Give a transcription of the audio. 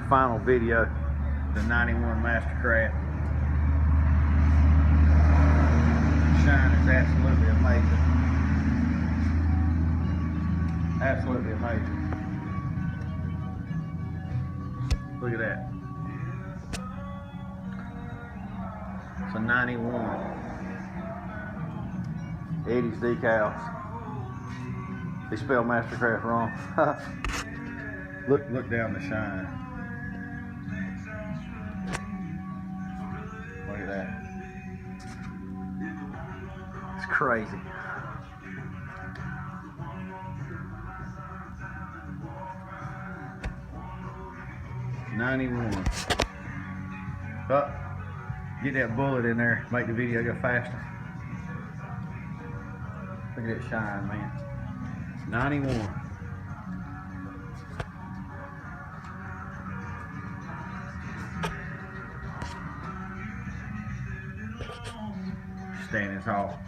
final video, the 91 Mastercraft. Shine is absolutely amazing. Absolutely amazing. Look at that. It's a 91. Eddie's decals. They spelled Mastercraft wrong. Look down the shine. Look at that. It's crazy. '91. Oh, get that bullet in there, make the video go faster. Look at that shine, man. 91. Standing tall.